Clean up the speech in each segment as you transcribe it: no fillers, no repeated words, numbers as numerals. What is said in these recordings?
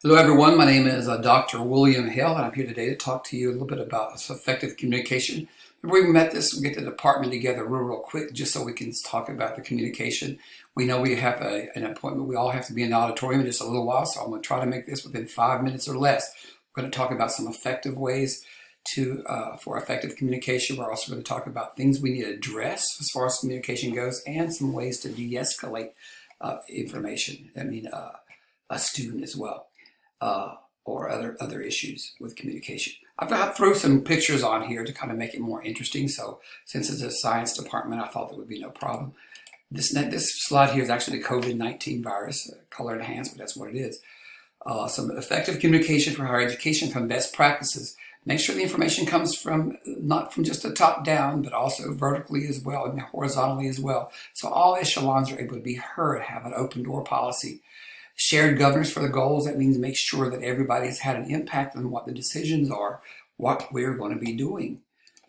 Hello everyone, my name is Dr. William Hale and I'm here today to talk to you a little bit about effective communication. Remember we met this, we get the department together real quick just so we can talk about the communication. We know we have an appointment, we all have to be in the auditorium in just a little while, so I'm going to try to make this within 5 minutes or less. We're going to talk about some effective ways for effective communication. We're also going to talk about things we need to address as far as communication goes and some ways to de-escalate information, a student as well. Or other issues with communication. I've got to throw some pictures on here to kind of make it more interesting. So since it's a science department, I thought there would be no problem. This slide here is actually the COVID-19 virus, color enhanced, but that's what it is. Some effective communication for higher education from best practices. Make sure the information comes from not from just the top down, but also vertically as well and horizontally as well. So all echelons are able to be heard, have an open door policy. Shared governance for the goals, that means make sure that everybody's had an impact on what the decisions are, what we're going to be doing.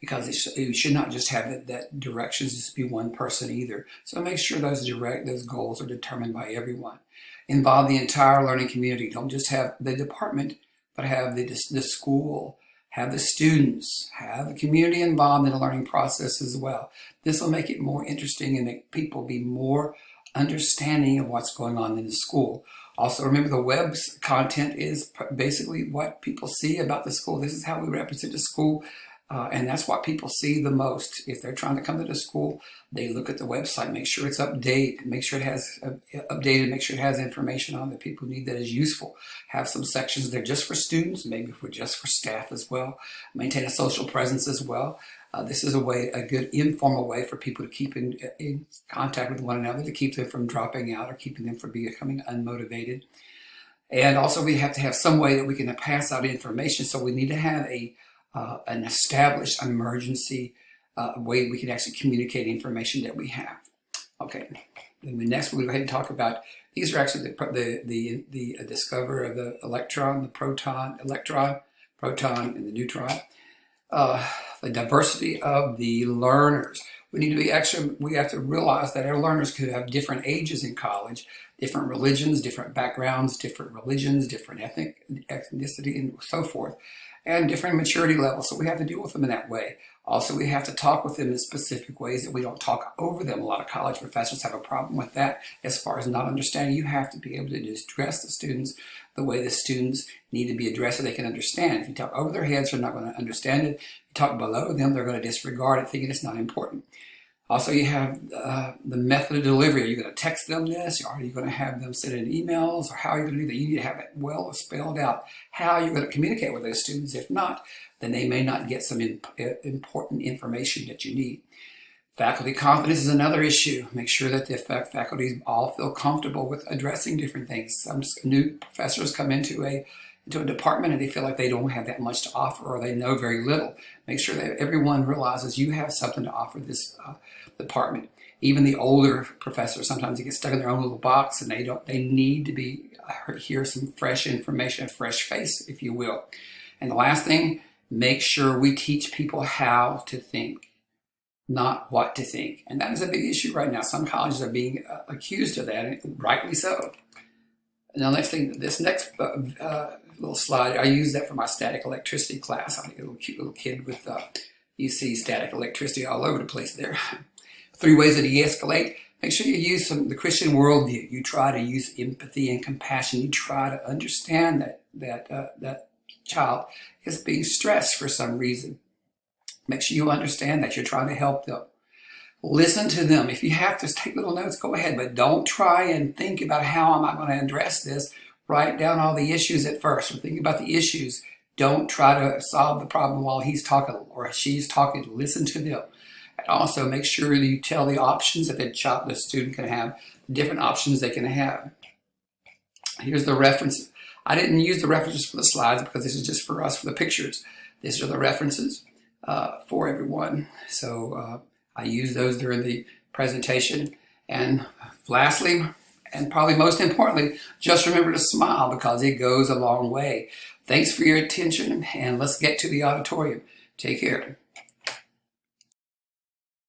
Because it should not just have that directions just be one person either. So make sure those goals are determined by everyone. Involve the entire learning community. Don't just have the department, but have the school, have the students, have the community involved in the learning process as well. This will make it more interesting and make people be more understanding of what's going on in the school. Also, remember the web's content is basically what people see about the school. This is how we represent the school, and that's what people see the most. If they're trying to come to the school, they look at the website, make sure it's updated, make sure it has updated, make sure it has information on that people need that is useful. Have some sections there just for students, maybe just for staff as well. Maintain a social presence as well. This is a good informal way for people to keep in contact with one another, to keep them from dropping out or keeping them from becoming unmotivated. And also we have to have some way that we can pass out information. So we need to have an established emergency way we can actually communicate information that we have. Okay, then next we'll go ahead and talk about, these are actually the discoverer of the electron, the proton, and the neutron. The diversity of the learners. We have to realize that our learners could have different ages in college, different religions, different backgrounds, different ethnicity, and so forth, and different maturity levels. So we have to deal with them in that way. Also, we have to talk with them in specific ways that we don't talk over them. A lot of college professors have a problem with that as far as not understanding. You have to be able to just address the students the way the students need to be addressed so they can understand. If you talk over their heads, they're not going to understand it. If you talk below them, they're going to disregard it, thinking it's not important. Also, you have the method of delivery. Are you going to text them this? Or are you going to have them send in emails? Or how are you going to do that? You need to have it well spelled out how you're going to communicate with those students. If not, then they may not get some important information that you need. Faculty confidence is another issue. Make sure that the faculty all feel comfortable with addressing different things. Some new professors come into a department and they feel like they don't have that much to offer or they know very little. Make sure that everyone realizes you have something to offer this department. Even the older professors, sometimes they get stuck in their own little box and they need to hear some fresh information, a fresh face, if you will. And the last thing, make sure we teach people how to think, not what to think. And that is a big issue right now. Some colleges are being accused of that, and rightly so. Now, next thing, this next little slide, I use that for my static electricity class. I think a cute little kid with, you see static electricity all over the place there. 3 ways to de-escalate. Make sure you use the Christian worldview. You try to use empathy and compassion. You try to understand that child is being stressed for some reason. Make sure you understand that you're trying to help them. Listen to them. If you have to take little notes, go ahead, but don't try and think about how am I going to address this. Write down all the issues at first, or think about the issues. Don't try to solve the problem while he's talking or she's talking. Listen to them. And also make sure that you tell the options that the student can have, different options they can have. Here's the references. I didn't use the references for the slides because this is just for us for the pictures. These are the references for everyone. So I use those during the presentation. And lastly, and probably most importantly, just remember to smile because it goes a long way. Thanks for your attention, and let's get to the auditorium. Take care.